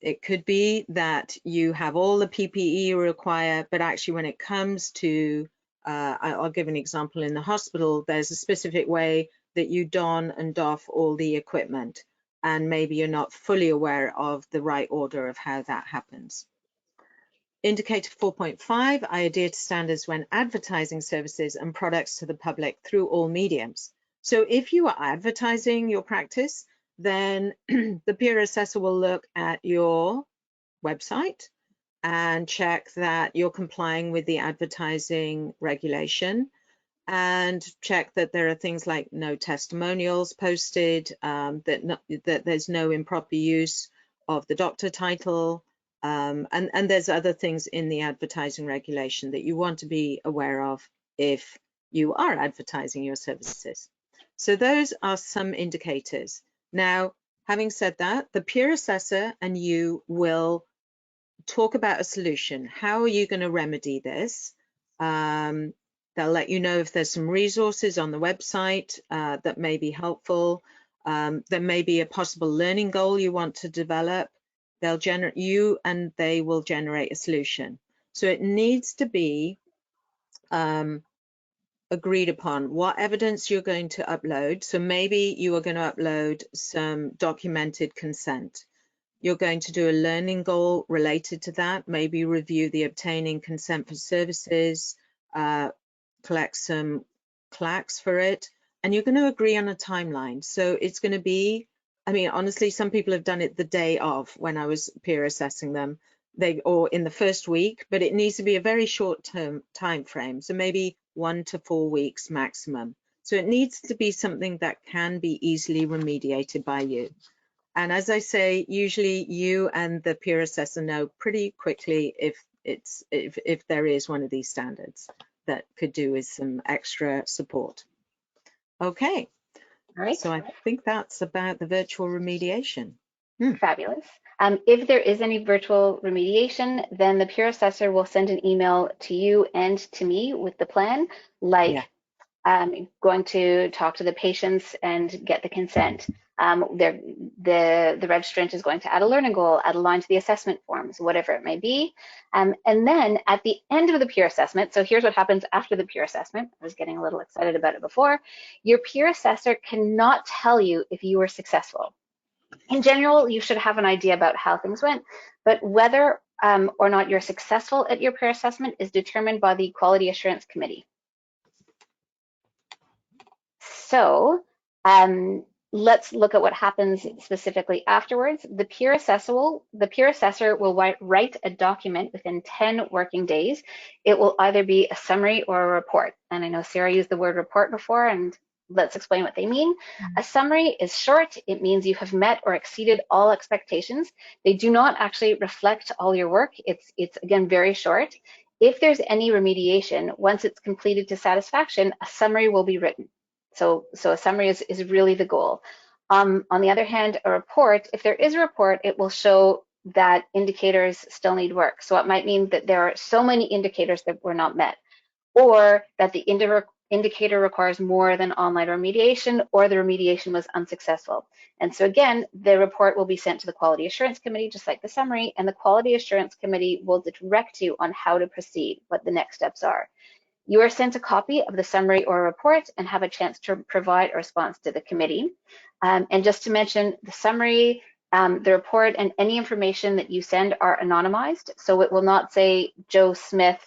It could be that you have all the PPE you require, but actually when it comes to, I'll give an example, in the hospital, there's a specific way that you don and doff all the equipment, and maybe you're not fully aware of the right order of how that happens. Indicator 4.5, I adhere to standards when advertising services and products to the public through all mediums. So if you are advertising your practice, then the peer assessor will look at your website and check that you're complying with the advertising regulation, and check that there are things like no testimonials posted, that there's no improper use of the doctor title, and there's other things in the advertising regulation that you want to be aware of if you are advertising your services. So those are some indicators. Now, having said that, the peer assessor and you will talk about a solution. How are you going to remedy this? They'll let you know if there's some resources on the website that may be helpful. There may be a possible learning goal you want to develop. They'll generate you, and they will generate a solution. So it needs to be agreed upon what evidence you're going to upload. So maybe you are going to upload some documented consent. You're going to do a learning goal related to that, maybe review the obtaining consent for services, collect some clacks for it, and you're going to agree on a timeline. So it's going to be, I mean, honestly, some people have done it the day of when I was peer assessing them, or in the first week, but it needs to be a very short-term time frame. So maybe 1 to 4 weeks maximum. So it needs to be something that can be easily remediated by you. And as I say, usually you and the peer assessor know pretty quickly if there is one of these standards that could do with some extra support. Okay. All right. So I think that's about the virtual remediation. Fabulous. If there is any virtual remediation, then the peer assessor will send an email to you and to me with the plan, like going to talk to the patients and get the consent. The registrant is going to add a learning goal, add a line to the assessment forms, whatever it may be. And then at the end of the peer assessment, so here's what happens after the peer assessment. I was getting a little excited about it before. Your peer assessor cannot tell you if you were successful. In general, you should have an idea about how things went, but whether or not you're successful at your peer assessment is determined by the Quality Assurance Committee. So let's look at what happens specifically afterwards. The peer assessor will write a document within 10 working days. It will either be a summary or a report. And I know Sarah used the word report before, and let's explain what they mean. A summary is short. It means you have met or exceeded all expectations. They do not actually reflect all your work. It's again, very short. If there's any remediation, once it's completed to satisfaction, a summary will be written. So a summary is really the goal. On the other hand, a report, if there is a report, it will show that indicators still need work. So it might mean that there are so many indicators that were not met, or that the indicator requires more than online remediation, or the remediation was unsuccessful. And so again, the report will be sent to the Quality Assurance Committee, just like the summary, and the Quality Assurance Committee will direct you on how to proceed, what the next steps are. You are sent a copy of the summary or report and have a chance to provide a response to the committee. And just to mention, the summary, the report, and any information that you send are anonymized. So it will not say Joe Smith,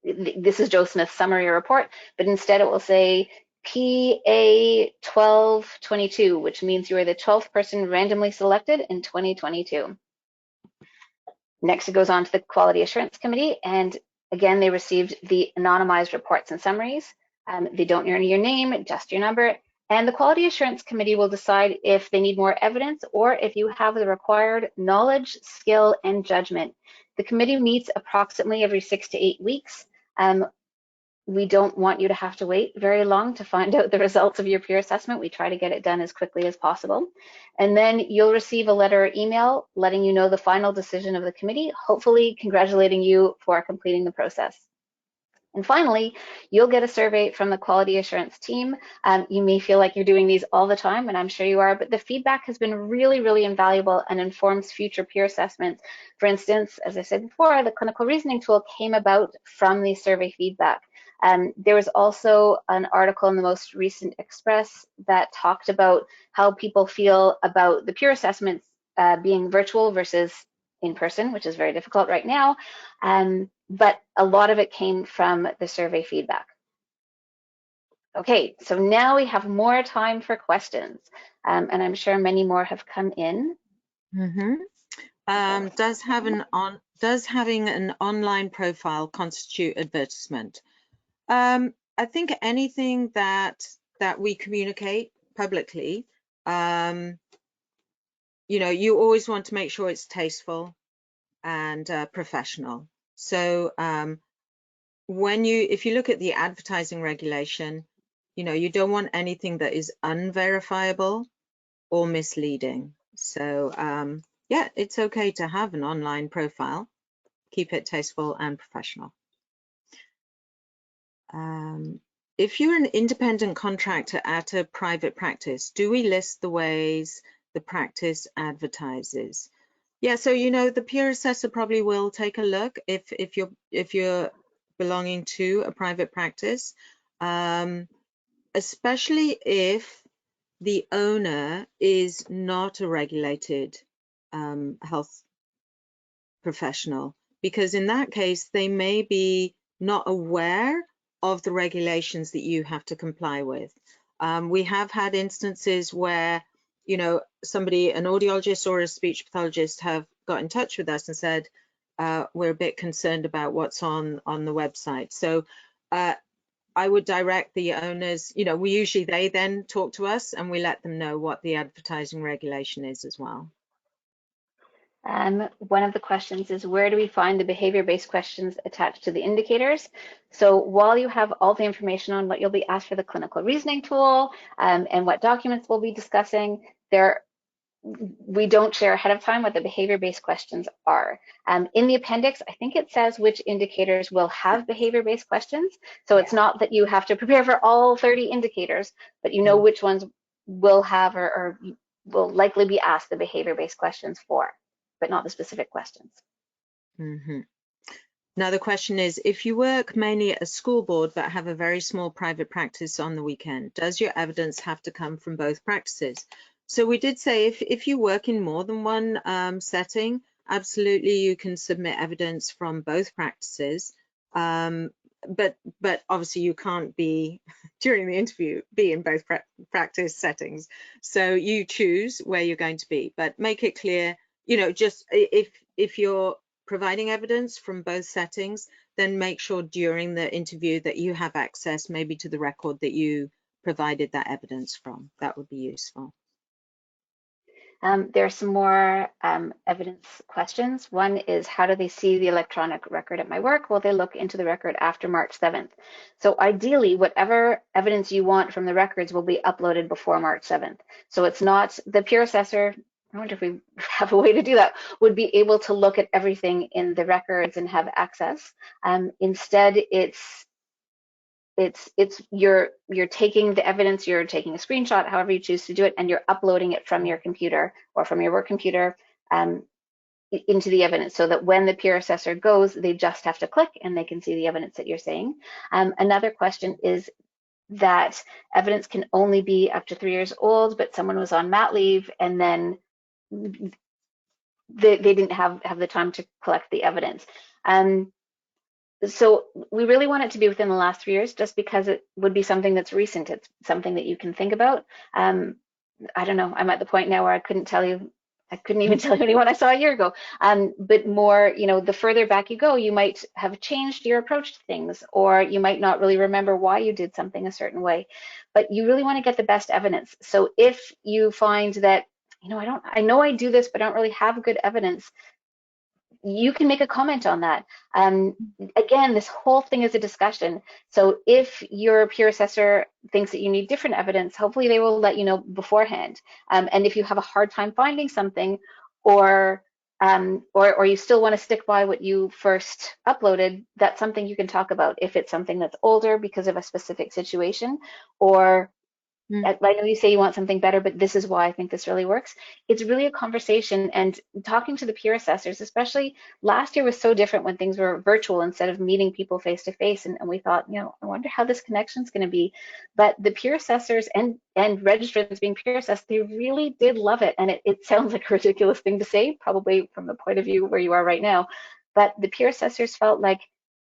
this is Joe Smith's summary or report, but instead it will say PA1222, which means you are the 12th person randomly selected in 2022. Next, it goes on to the Quality Assurance Committee, and again, they received the anonymized reports and summaries. They don't earn your name, just your number. And the Quality Assurance Committee will decide if they need more evidence or if you have the required knowledge, skill, and judgment. The committee meets approximately every 6 to 8 weeks. We don't want you to have to wait very long to find out the results of your peer assessment. We try to get it done as quickly as possible. And then you'll receive a letter or email letting you know the final decision of the committee, hopefully congratulating you for completing the process. And finally, you'll get a survey from the quality assurance team. You may feel like you're doing these all the time, and I'm sure you are, but the feedback has been really, really invaluable and informs future peer assessments. For instance, as I said before, the clinical reasoning tool came about from the survey feedback. There was also an article in the most recent Express that talked about how people feel about the peer assessments being virtual versus in person, which is very difficult right now. But a lot of it came from the survey feedback. Okay, so now we have more time for questions, and I'm sure many more have come in. Mm-hmm. Does having an online profile constitute advertisement? I think anything that we communicate publicly, you always want to make sure it's tasteful and professional. So if you look at the advertising regulation, you don't want anything that is unverifiable or misleading. So yeah, it's okay to have an online profile. Keep it tasteful and professional. If you're an independent contractor at a private practice, do we list the ways the practice advertises? Yeah, so the peer assessor probably will take a look if you're belonging to a private practice, especially if the owner is not a regulated health professional, because in that case they may be not aware of the regulations that you have to comply with. We have had instances where somebody, an audiologist or a speech pathologist, have got in touch with us and said, we're a bit concerned about what's on the website. So I would direct the owners, they then talk to us and we let them know what the advertising regulation is as well. One of the questions is, where do we find the behavior-based questions attached to the indicators? So while you have all the information on what you'll be asked for the clinical reasoning tool and what documents we'll be discussing, there we don't share ahead of time what the behavior-based questions are. In the appendix, I think it says which indicators will have behavior-based questions. So Yeah. it's not that you have to prepare for all 30 indicators, but you know which ones will have or will likely be asked the behavior-based questions for, but not the specific questions. Mm-hmm. Now the question is, if you work mainly at a school board but have a very small private practice on the weekend, does your evidence have to come from both practices? So we did say if you work in more than one setting, absolutely you can submit evidence from both practices. But obviously you can't be during the interview be in both practice settings. So you choose where you're going to be, but make it clear, you know, just if you're providing evidence from both settings, then make sure during the interview that you have access maybe to the record that you provided that evidence from. That would be useful. There are some more evidence questions. One is, how do they see the electronic record at my work? Well, they look into the record after March 7th. So ideally, whatever evidence you want from the records will be uploaded before March 7th. So it's not the peer assessor, I wonder if we have a way to do that, would be able to look at everything in the records and have access. Instead, you're taking the evidence, you're taking a screenshot, however you choose to do it, and you're uploading it from your computer or from your work computer into the evidence, so that when the peer assessor goes, they just have to click and they can see the evidence that you're saying. Another question is that evidence can only be up to 3 years old, but someone was on mat leave and then they didn't have the time to collect the evidence. So we really want it to be within the last 3 years, just because it would be something that's recent. It's something that you can think about. I don't know, I'm at the point now where I couldn't even tell you anyone I saw a year ago. But more, you know, the further back you go, you might have changed your approach to things, or you might not really remember why you did something a certain way. But you really want to get the best evidence. So if you find that, you know, I know I do this, but I don't really have good evidence, you can make a comment on that. Again, this whole thing is a discussion. So if your peer assessor thinks that you need different evidence, hopefully they will let you know beforehand. And if you have a hard time finding something, or you still want to stick by what you first uploaded, that's something you can talk about. If it's something that's older because of a specific situation, or I know you say you want something better, but this is why I think this really works. It's really a conversation, and talking to the peer assessors, especially last year was so different when things were virtual instead of meeting people face to face. And we thought, you know, I wonder how this connection is going to be. But the peer assessors and registrants being peer assessed, they really did love it. And it sounds like a ridiculous thing to say, probably from the point of view where you are right now. But the peer assessors felt like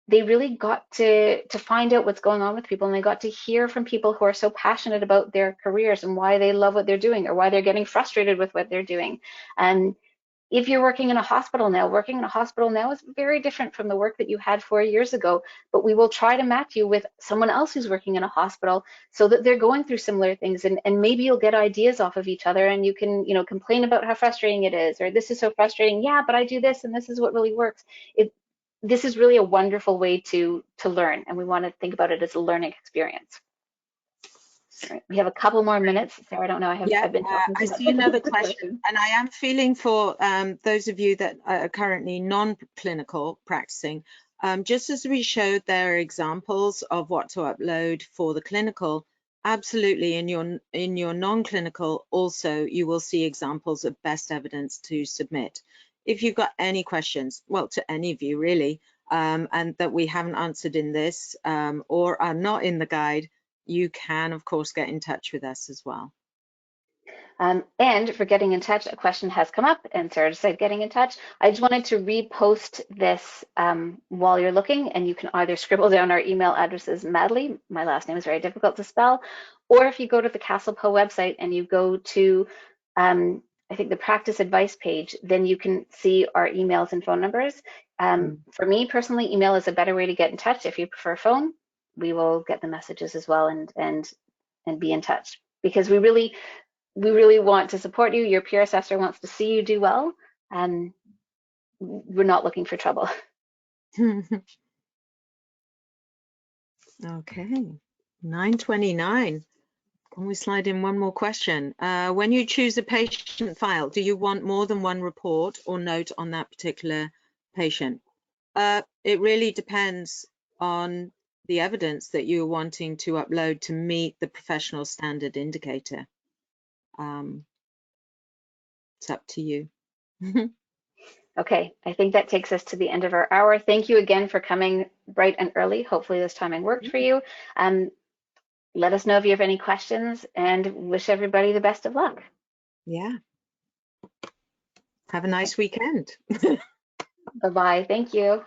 they really got to find out what's going on with people, and they got to hear from people who are so passionate about their careers and why they love what they're doing, or why they're getting frustrated with what they're doing. And if you're working in a hospital now is very different from the work that you had 4 years ago, but we will try to match you with someone else who's working in a hospital so that they're going through similar things, and maybe you'll get ideas off of each other, and you can, you know, complain about how frustrating it is, or this is so frustrating, yeah, but I do this and this is what really works. This is really a wonderful way to learn, and we want to think about it as a learning experience. All right, we have a couple more minutes. Sarah, I don't know, I've been talking too I much. see another question, and I am feeling for those of you that are currently non-clinical practicing. Just as we showed there are examples of what to upload for the clinical, absolutely in your non-clinical also you will see examples of best evidence to submit. If you've got any questions, well, to any of you really, and that we haven't answered in this or are not in the guide, you can of course get in touch with us as well. And for getting in touch, a question has come up, and Sarah just said getting in touch. I just wanted to repost this while you're looking, and you can either scribble down our email addresses madly, my last name is very difficult to spell, or if you go to the CastlePo website and you go to, I think, the practice advice page, then you can see our emails and phone numbers. For me personally, email is a better way to get in touch. If you prefer phone, we will get the messages as well and be in touch, because we really want to support you. Your peer assessor wants to see you do well, and we're not looking for trouble. Okay, 9:29. Can we slide in one more question? When you choose a patient file, do you want more than one report or note on that particular patient? It really depends on the evidence that you're wanting to upload to meet the professional standard indicator. It's up to you. Okay, I think that takes us to the end of our hour. Thank you again for coming bright and early. Hopefully this timing worked for you. Let us know if you have any questions, and wish everybody the best of luck. Yeah. Have a nice weekend. Bye-bye. Thank you.